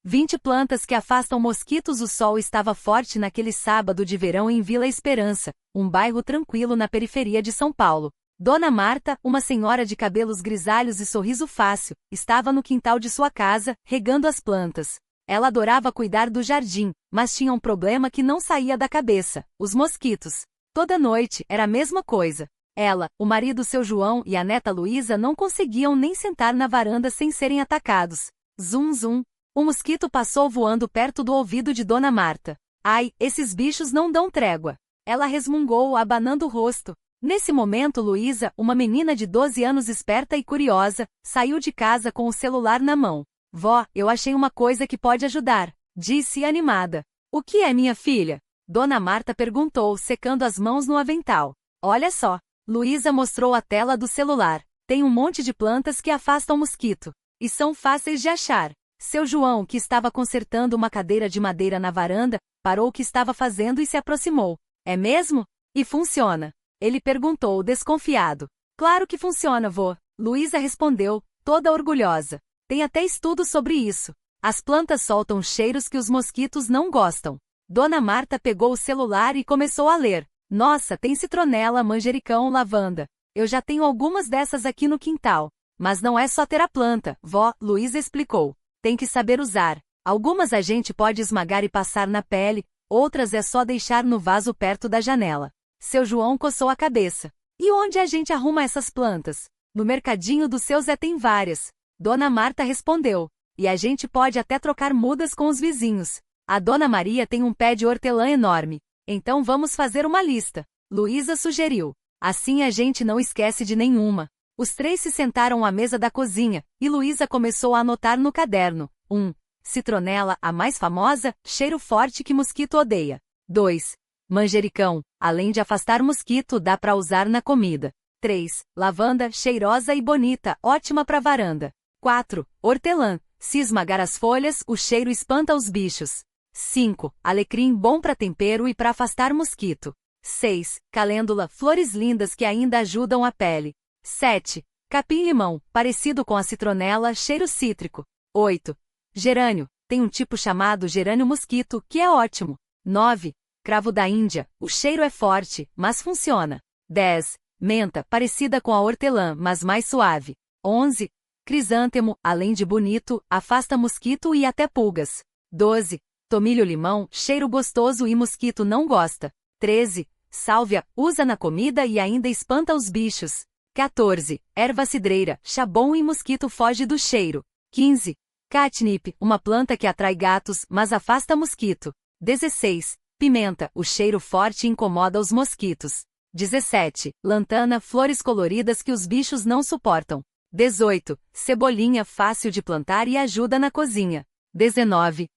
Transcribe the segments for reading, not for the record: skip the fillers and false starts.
20 plantas que afastam mosquitos. O sol estava forte naquele sábado de verão em Vila Esperança, um bairro tranquilo na periferia de São Paulo. Dona Marta, uma senhora de cabelos grisalhos e sorriso fácil, estava no quintal de sua casa, regando as plantas. Ela adorava cuidar do jardim, mas tinha um problema que não saía da cabeça: os mosquitos. Toda noite era a mesma coisa. Ela, o marido seu João e a neta Luísa não conseguiam nem sentar na varanda sem serem atacados. Zum zum. Um mosquito passou voando perto do ouvido de Dona Marta. Ai, esses bichos não dão trégua. Ela resmungou, abanando o rosto. Nesse momento Luísa, uma menina de 12 anos esperta e curiosa, saiu de casa com o celular na mão. Vó, eu achei uma coisa que pode ajudar, disse animada. O que é, minha filha? Dona Marta perguntou, secando as mãos no avental. Olha só. Luísa mostrou a tela do celular. Tem um monte de plantas que afastam mosquito. E são fáceis de achar. Seu João, que estava consertando uma cadeira de madeira na varanda, parou o que estava fazendo e se aproximou. É mesmo? E funciona? Ele perguntou, desconfiado. Claro que funciona, vô. Luísa respondeu, toda orgulhosa. Tem até estudo sobre isso. As plantas soltam cheiros que os mosquitos não gostam. Dona Marta pegou o celular e começou a ler. Nossa, tem citronela, manjericão, lavanda. Eu já tenho algumas dessas aqui no quintal. Mas não é só ter a planta, vó, Luísa explicou. Tem que saber usar. Algumas a gente pode esmagar e passar na pele, outras é só deixar no vaso perto da janela. Seu João coçou a cabeça. E onde a gente arruma essas plantas? No mercadinho do seu Zé tem várias. Dona Marta respondeu. E a gente pode até trocar mudas com os vizinhos. A Dona Maria tem um pé de hortelã enorme. Então vamos fazer uma lista. Luísa sugeriu. Assim a gente não esquece de nenhuma. Os três se sentaram à mesa da cozinha, e Luísa começou a anotar no caderno. 1. Citronela, a mais famosa, cheiro forte que mosquito odeia. 2. Manjericão, além de afastar mosquito, dá para usar na comida. 3. Lavanda, cheirosa e bonita, ótima para varanda. 4. Hortelã, se esmagar as folhas, o cheiro espanta os bichos. 5. Alecrim, bom para tempero e para afastar mosquito. 6. Calêndula, flores lindas que ainda ajudam a pele. 7. Capim-limão, parecido com a citronela, cheiro cítrico. 8. Gerânio, tem um tipo chamado gerânio mosquito, que é ótimo. 9. Cravo da Índia, o cheiro é forte, mas funciona. 10. Menta, parecida com a hortelã, mas mais suave. 11. Crisântemo, além de bonito, afasta mosquito e até pulgas. 12. Tomilho-limão, cheiro gostoso e mosquito não gosta. 13. Sálvia, usa na comida e ainda espanta os bichos. 14. Erva cidreira, chá bom e mosquito foge do cheiro. 15. Catnip, uma planta que atrai gatos, mas afasta mosquito. 16. Pimenta, o cheiro forte incomoda os mosquitos. 17. Lantana, flores coloridas que os bichos não suportam. 18. Cebolinha, fácil de plantar e ajuda na cozinha. 19.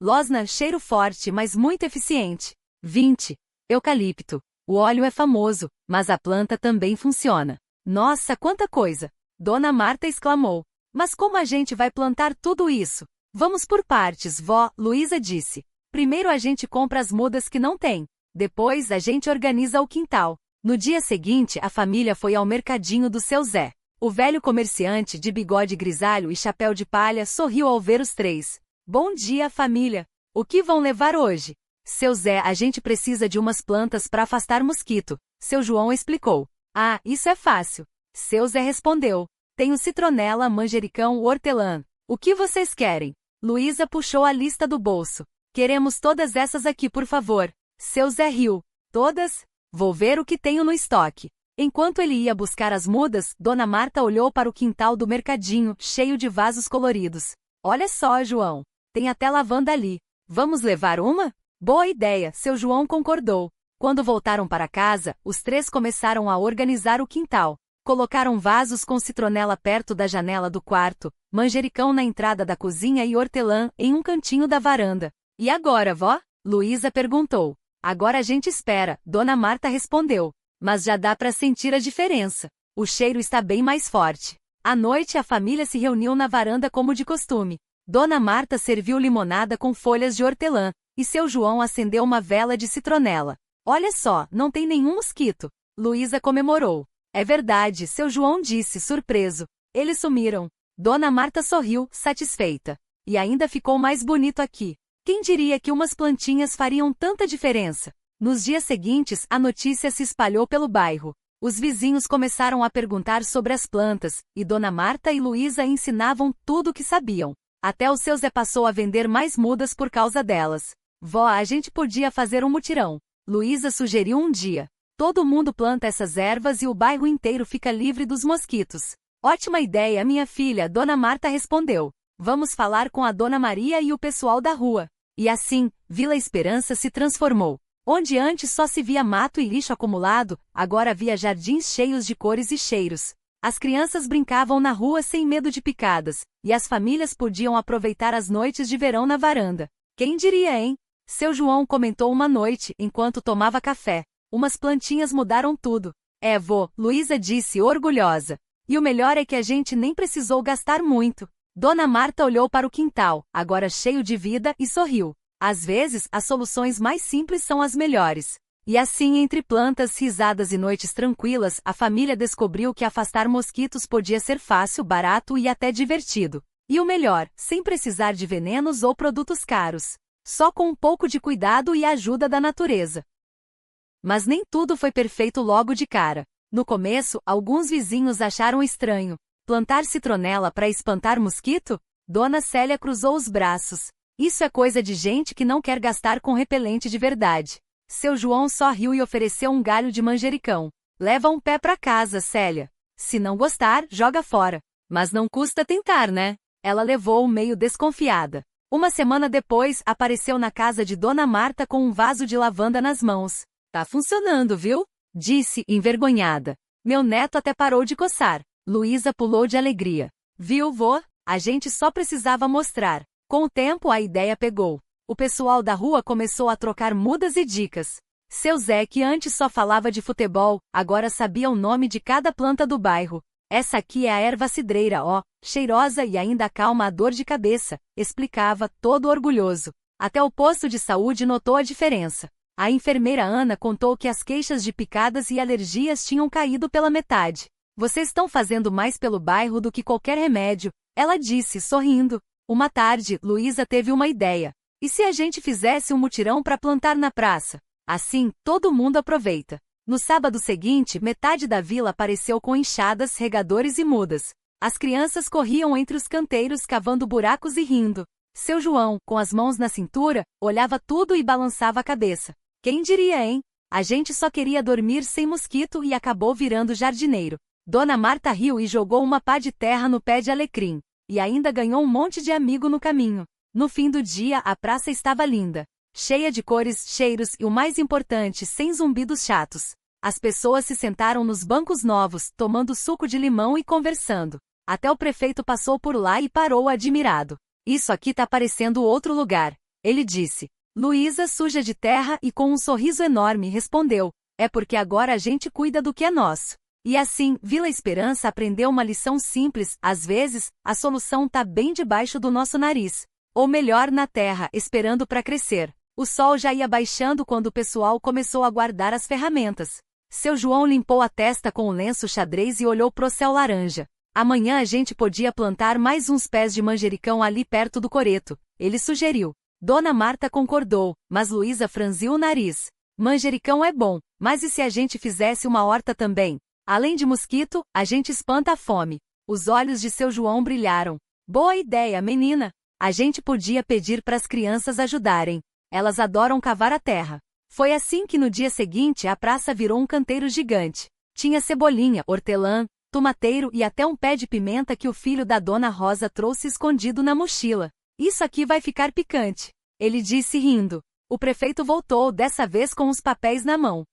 Losna, cheiro forte, mas muito eficiente. 20. Eucalipto. O óleo é famoso, mas a planta também funciona. Nossa, quanta coisa! Dona Marta exclamou. Mas como a gente vai plantar tudo isso? Vamos por partes, vó, Luísa disse. Primeiro a gente compra as mudas que não tem. Depois a gente organiza o quintal. No dia seguinte a família foi ao mercadinho do seu Zé. O velho comerciante de bigode grisalho e chapéu de palha sorriu ao ver os três. Bom dia, família! O que vão levar hoje? Seu Zé, a gente precisa de umas plantas para afastar mosquito. Seu João explicou. Ah, isso é fácil. Seu Zé respondeu. Tenho citronela, manjericão, hortelã. O que vocês querem? Luísa puxou a lista do bolso. Queremos todas essas aqui, por favor. Seu Zé riu. Todas? Vou ver o que tenho no estoque. Enquanto ele ia buscar as mudas, Dona Marta olhou para o quintal do mercadinho, cheio de vasos coloridos. Olha só, João. Tem até lavanda ali. Vamos levar uma? Boa ideia, seu João concordou. Quando voltaram para casa, os três começaram a organizar o quintal. Colocaram vasos com citronela perto da janela do quarto, manjericão na entrada da cozinha e hortelã em um cantinho da varanda. E agora, vó? Luísa perguntou. Agora a gente espera, Dona Marta respondeu. Mas já dá para sentir a diferença. O cheiro está bem mais forte. À noite a família se reuniu na varanda como de costume. Dona Marta serviu limonada com folhas de hortelã, e seu João acendeu uma vela de citronela. Olha só, não tem nenhum mosquito. Luísa comemorou. É verdade, seu João disse, surpreso. Eles sumiram. Dona Marta sorriu, satisfeita. E ainda ficou mais bonito aqui. Quem diria que umas plantinhas fariam tanta diferença? Nos dias seguintes, a notícia se espalhou pelo bairro. Os vizinhos começaram a perguntar sobre as plantas, e Dona Marta e Luísa ensinavam tudo o que sabiam. Até o seu Zé passou a vender mais mudas por causa delas. Vó, a gente podia fazer um mutirão. Luísa sugeriu um dia. Todo mundo planta essas ervas e o bairro inteiro fica livre dos mosquitos. Ótima ideia, minha filha, Dona Marta respondeu. Vamos falar com a Dona Maria e o pessoal da rua. E assim, Vila Esperança se transformou. Onde antes só se via mato e lixo acumulado, agora havia jardins cheios de cores e cheiros. As crianças brincavam na rua sem medo de picadas, e as famílias podiam aproveitar as noites de verão na varanda. Quem diria, hein? Seu João comentou uma noite, enquanto tomava café. Umas plantinhas mudaram tudo. É, vô, Luísa disse orgulhosa. E o melhor é que a gente nem precisou gastar muito. Dona Marta olhou para o quintal, agora cheio de vida, e sorriu. Às vezes, as soluções mais simples são as melhores. E assim, entre plantas, risadas e noites tranquilas, a família descobriu que afastar mosquitos podia ser fácil, barato e até divertido. E o melhor, sem precisar de venenos ou produtos caros. Só com um pouco de cuidado e ajuda da natureza. Mas nem tudo foi perfeito logo de cara. No começo, alguns vizinhos acharam estranho. Plantar citronela para espantar mosquito? Dona Célia cruzou os braços. Isso é coisa de gente que não quer gastar com repelente de verdade. Seu João só riu e ofereceu um galho de manjericão. Leva um pé para casa, Célia. Se não gostar, joga fora. Mas não custa tentar, né? Ela levou meio desconfiada. Uma semana depois, apareceu na casa de Dona Marta com um vaso de lavanda nas mãos. Tá funcionando, viu? Disse, envergonhada. Meu neto até parou de coçar. Luísa pulou de alegria. Viu, vô? A gente só precisava mostrar. Com o tempo a ideia pegou. O pessoal da rua começou a trocar mudas e dicas. Seu Zé, que antes só falava de futebol, agora sabia o nome de cada planta do bairro. Essa aqui é a erva cidreira, ó, cheirosa e ainda acalma a dor de cabeça, explicava, todo orgulhoso. Até o posto de saúde notou a diferença. A enfermeira Ana contou que as queixas de picadas e alergias tinham caído pela metade. Vocês estão fazendo mais pelo bairro do que qualquer remédio, ela disse, sorrindo. Uma tarde, Luísa teve uma ideia. E se a gente fizesse um mutirão para plantar na praça? Assim, todo mundo aproveita. No sábado seguinte, metade da vila apareceu com enxadas, regadores e mudas. As crianças corriam entre os canteiros cavando buracos e rindo. Seu João, com as mãos na cintura, olhava tudo e balançava a cabeça. Quem diria, hein? A gente só queria dormir sem mosquito e acabou virando jardineiro. Dona Marta riu e jogou uma pá de terra no pé de alecrim. E ainda ganhou um monte de amigo no caminho. No fim do dia, a praça estava linda. Cheia de cores, cheiros e, o mais importante, sem zumbidos chatos. As pessoas se sentaram nos bancos novos, tomando suco de limão e conversando. Até o prefeito passou por lá e parou admirado. Isso aqui tá parecendo outro lugar, ele disse. Luísa, suja de terra e com um sorriso enorme, respondeu. É porque agora a gente cuida do que é nosso. E assim, Vila Esperança aprendeu uma lição simples, às vezes, a solução tá bem debaixo do nosso nariz. Ou melhor, na terra, esperando para crescer. O sol já ia baixando quando o pessoal começou a guardar as ferramentas. Seu João limpou a testa com o lenço xadrez e olhou pro céu laranja. Amanhã a gente podia plantar mais uns pés de manjericão ali perto do coreto, ele sugeriu. Dona Marta concordou, mas Luísa franziu o nariz. Manjericão é bom, mas e se a gente fizesse uma horta também? Além de mosquito, a gente espanta a fome. Os olhos de seu João brilharam. Boa ideia, menina! A gente podia pedir para as crianças ajudarem. Elas adoram cavar a terra. Foi assim que no dia seguinte a praça virou um canteiro gigante. Tinha cebolinha, hortelã, tomateiro e até um pé de pimenta que o filho da Dona Rosa trouxe escondido na mochila. Isso aqui vai ficar picante, ele disse rindo. O prefeito voltou, dessa vez com os papéis na mão.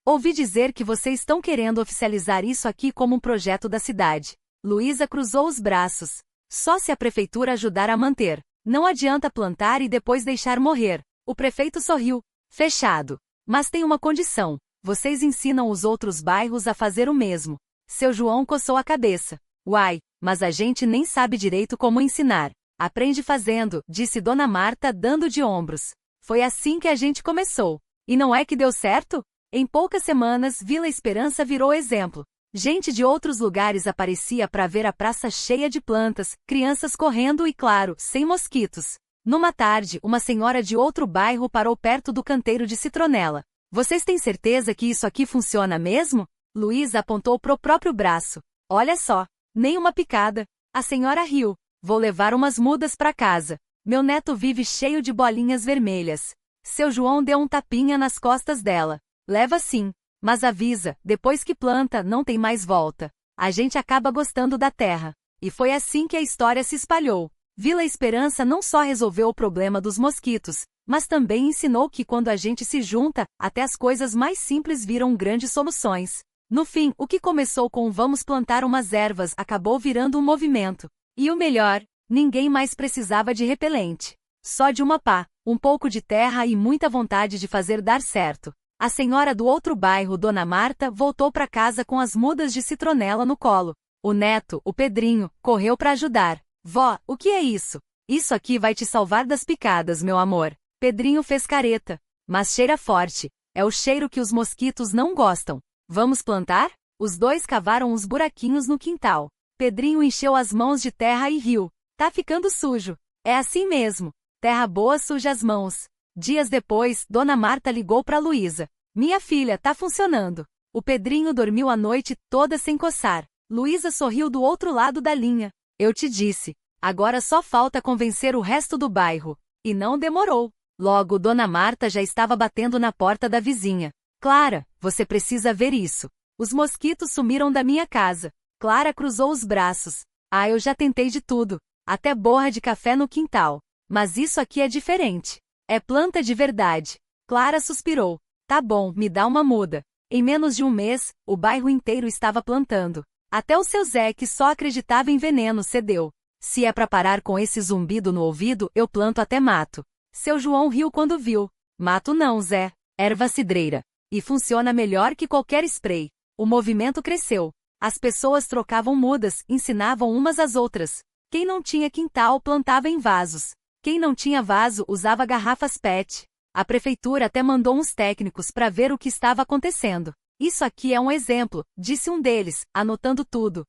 Ouvi dizer que vocês estão querendo oficializar isso aqui como um projeto da cidade. Luísa cruzou os braços. Só se a prefeitura ajudar a manter. Não adianta plantar e depois deixar morrer. O prefeito sorriu. Fechado. Mas tem uma condição. Vocês ensinam os outros bairros a fazer o mesmo. Seu João coçou a cabeça. Uai, mas a gente nem sabe direito como ensinar. Aprende fazendo, disse Dona Marta dando de ombros. Foi assim que a gente começou. E não é que deu certo? Em poucas semanas, Vila Esperança virou exemplo. Gente de outros lugares aparecia para ver a praça cheia de plantas, crianças correndo e, claro, sem mosquitos. Numa tarde, uma senhora de outro bairro parou perto do canteiro de citronela. Vocês têm certeza que isso aqui funciona mesmo? Luísa apontou pro próprio braço. Olha só, nem uma picada. A senhora riu. Vou levar umas mudas para casa. Meu neto vive cheio de bolinhas vermelhas. Seu João deu um tapinha nas costas dela. Leva sim. Mas avisa, depois que planta, não tem mais volta. A gente acaba gostando da terra. E foi assim que a história se espalhou. Vila Esperança não só resolveu o problema dos mosquitos, mas também ensinou que quando a gente se junta, até as coisas mais simples viram grandes soluções. No fim, o que começou com vamos plantar umas ervas acabou virando um movimento. E o melhor, ninguém mais precisava de repelente. Só de uma pá, um pouco de terra e muita vontade de fazer dar certo. A senhora do outro bairro, Dona Marta, voltou para casa com as mudas de citronela no colo. O neto, o Pedrinho, correu para ajudar. Vó, o que é isso? Isso aqui vai te salvar das picadas, meu amor. Pedrinho fez careta. Mas cheira forte. É o cheiro que os mosquitos não gostam. Vamos plantar? Os dois cavaram uns buraquinhos no quintal. Pedrinho encheu as mãos de terra e riu. Tá ficando sujo. É assim mesmo. Terra boa suja as mãos. Dias depois, Dona Marta ligou para Luísa. Minha filha, tá funcionando. O Pedrinho dormiu a noite toda sem coçar. Luísa sorriu do outro lado da linha. Eu te disse. Agora só falta convencer o resto do bairro. E não demorou. Logo, Dona Marta já estava batendo na porta da vizinha. Clara, você precisa ver isso. Os mosquitos sumiram da minha casa. Clara cruzou os braços. Ah, eu já tentei de tudo. Até borra de café no quintal. Mas isso aqui é diferente. É planta de verdade. Clara suspirou. Tá bom, me dá uma muda. Em menos de um mês, o bairro inteiro estava plantando. Até o seu Zé, que só acreditava em veneno, cedeu. Se é pra parar com esse zumbido no ouvido, eu planto até mato. Seu João riu quando viu. Mato não, Zé. Erva cidreira. E funciona melhor que qualquer spray. O movimento cresceu. As pessoas trocavam mudas, ensinavam umas às outras. Quem não tinha quintal plantava em vasos. Quem não tinha vaso usava garrafas PET. A prefeitura até mandou uns técnicos para ver o que estava acontecendo. Isso aqui é um exemplo, disse um deles, anotando tudo.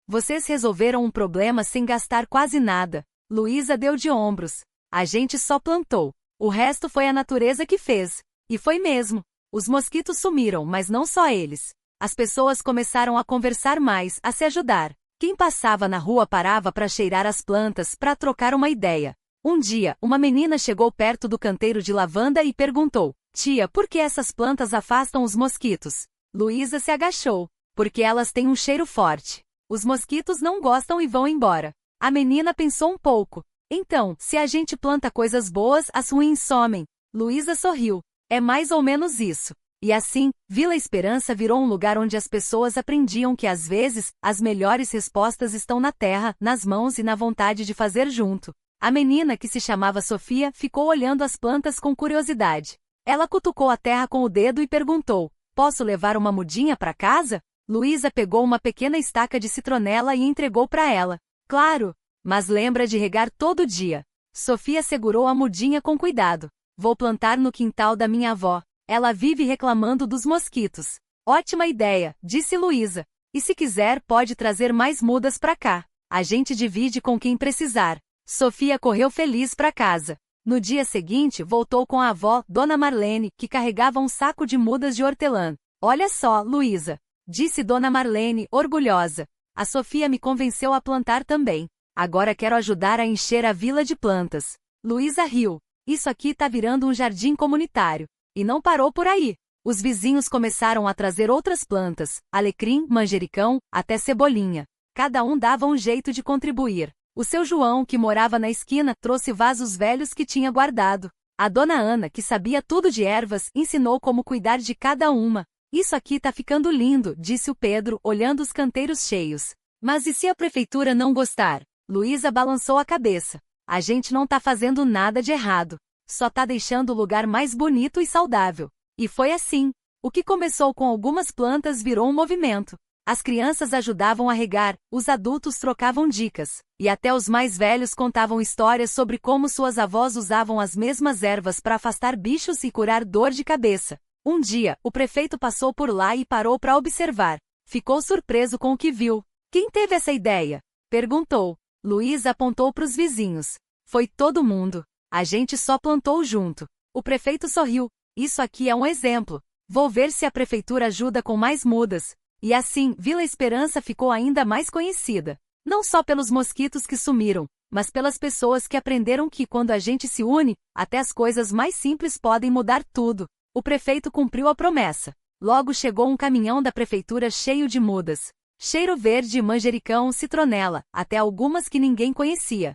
Vocês resolveram um problema sem gastar quase nada. Luísa deu de ombros. A gente só plantou. O resto foi a natureza que fez. E foi mesmo. Os mosquitos sumiram, mas não só eles. As pessoas começaram a conversar mais, a se ajudar. Quem passava na rua parava para cheirar as plantas, para trocar uma ideia. Um dia, uma menina chegou perto do canteiro de lavanda e perguntou: Tia, por que essas plantas afastam os mosquitos? Luísa se agachou. Porque elas têm um cheiro forte. Os mosquitos não gostam e vão embora. A menina pensou um pouco. Então, se a gente planta coisas boas, as ruins somem. Luísa sorriu. É mais ou menos isso. E assim, Vila Esperança virou um lugar onde as pessoas aprendiam que às vezes, as melhores respostas estão na terra, nas mãos e na vontade de fazer junto. A menina, que se chamava Sofia, ficou olhando as plantas com curiosidade. Ela cutucou a terra com o dedo e perguntou: Posso levar uma mudinha para casa? Luísa pegou uma pequena estaca de citronela e entregou para ela. Claro! Mas lembra de regar todo dia. Sofia segurou a mudinha com cuidado. Vou plantar no quintal da minha avó. Ela vive reclamando dos mosquitos. Ótima ideia, disse Luísa. E se quiser, pode trazer mais mudas para cá. A gente divide com quem precisar. Sofia correu feliz para casa. No dia seguinte, voltou com a avó, Dona Marlene, que carregava um saco de mudas de hortelã. Olha só, Luísa, disse Dona Marlene, orgulhosa. A Sofia me convenceu a plantar também. Agora quero ajudar a encher a vila de plantas. Luísa riu. Isso aqui tá virando um jardim comunitário. E não parou por aí. Os vizinhos começaram a trazer outras plantas, alecrim, manjericão, até cebolinha. Cada um dava um jeito de contribuir. O seu João, que morava na esquina, trouxe vasos velhos que tinha guardado. A Dona Ana, que sabia tudo de ervas, ensinou como cuidar de cada uma. Isso aqui tá ficando lindo, disse o Pedro, olhando os canteiros cheios. Mas e se a prefeitura não gostar? Luísa balançou a cabeça. A gente não tá fazendo nada de errado. Só tá deixando o lugar mais bonito e saudável. E foi assim. O que começou com algumas plantas virou um movimento. As crianças ajudavam a regar, os adultos trocavam dicas, e até os mais velhos contavam histórias sobre como suas avós usavam as mesmas ervas para afastar bichos e curar dor de cabeça. Um dia, o prefeito passou por lá e parou para observar. ficou surpreso com o que viu. Quem teve essa ideia? Perguntou. Luísa apontou para os vizinhos. Foi todo mundo. A gente só plantou junto. O prefeito sorriu. Isso aqui é um exemplo. Vou ver se a prefeitura ajuda com mais mudas. E assim, Vila Esperança ficou ainda mais conhecida. Não só pelos mosquitos que sumiram, mas pelas pessoas que aprenderam que quando a gente se une, até as coisas mais simples podem mudar tudo. O prefeito cumpriu a promessa. Logo chegou um caminhão da prefeitura cheio de mudas. Cheiro verde, manjericão, citronela, até algumas que ninguém conhecia.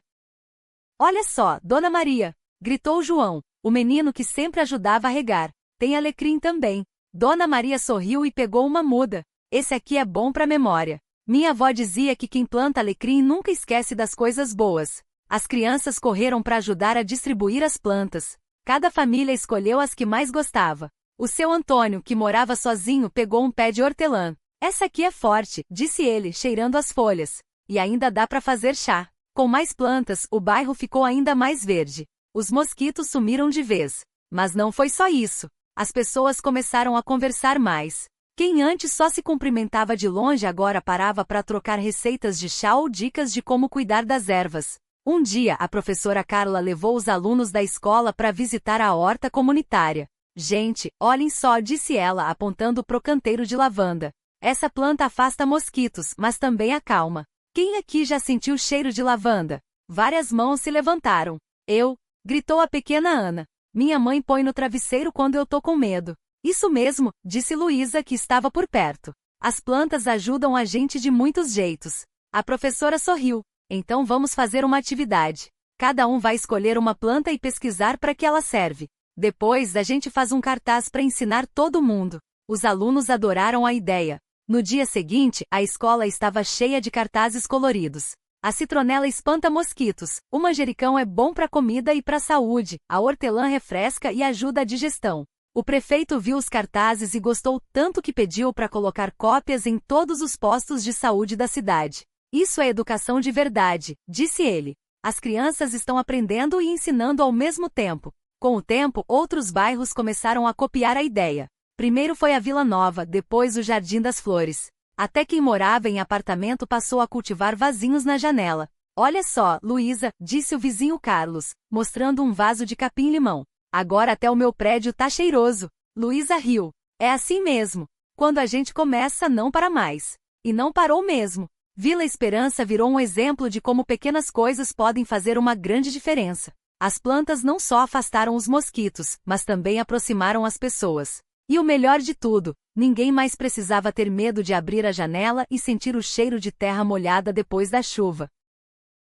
Olha só, Dona Maria! Gritou João, o menino que sempre ajudava a regar. Tem alecrim também. Dona Maria sorriu e pegou uma muda. Esse aqui é bom para memória. Minha avó dizia que quem planta alecrim nunca esquece das coisas boas. As crianças correram para ajudar a distribuir as plantas. Cada família escolheu as que mais gostava. O seu Antônio, que morava sozinho, pegou um pé de hortelã. Essa aqui é forte, disse ele, cheirando as folhas. E ainda dá para fazer chá. Com mais plantas, o bairro ficou ainda mais verde. Os mosquitos sumiram de vez. Mas não foi só isso. As pessoas começaram a conversar mais. Quem antes só se cumprimentava de longe agora parava para trocar receitas de chá ou dicas de como cuidar das ervas. Um dia, a professora Carla levou os alunos da escola para visitar a horta comunitária. Gente, olhem só, disse ela, apontando pro canteiro de lavanda. Essa planta afasta mosquitos, mas também acalma. Quem aqui já sentiu cheiro de lavanda? Várias mãos se levantaram. Eu, gritou a pequena Ana. Minha mãe põe no travesseiro quando eu tô com medo. Isso mesmo, disse Luísa, que estava por perto. As plantas ajudam a gente de muitos jeitos. A professora sorriu. Então vamos fazer uma atividade. Cada um vai escolher uma planta e pesquisar para que ela serve. Depois a gente faz um cartaz para ensinar todo mundo. Os alunos adoraram a ideia. No dia seguinte, a escola estava cheia de cartazes coloridos. A citronela espanta mosquitos, o manjericão é bom para comida e para a saúde, a hortelã refresca e ajuda a digestão. O prefeito viu os cartazes e gostou tanto que pediu para colocar cópias em todos os postos de saúde da cidade. Isso é educação de verdade, disse ele. As crianças estão aprendendo e ensinando ao mesmo tempo. Com o tempo, outros bairros começaram a copiar a ideia. Primeiro foi a Vila Nova, depois o Jardim das Flores. Até quem morava em apartamento passou a cultivar vasinhos na janela. Olha só, Luísa, disse o vizinho Carlos, mostrando um vaso de capim-limão. Agora até o meu prédio tá cheiroso. Luísa riu. É assim mesmo. Quando a gente começa, não para mais. E não parou mesmo. Vila Esperança virou um exemplo de como pequenas coisas podem fazer uma grande diferença. As plantas não só afastaram os mosquitos, mas também aproximaram as pessoas. E o melhor de tudo, ninguém mais precisava ter medo de abrir a janela e sentir o cheiro de terra molhada depois da chuva.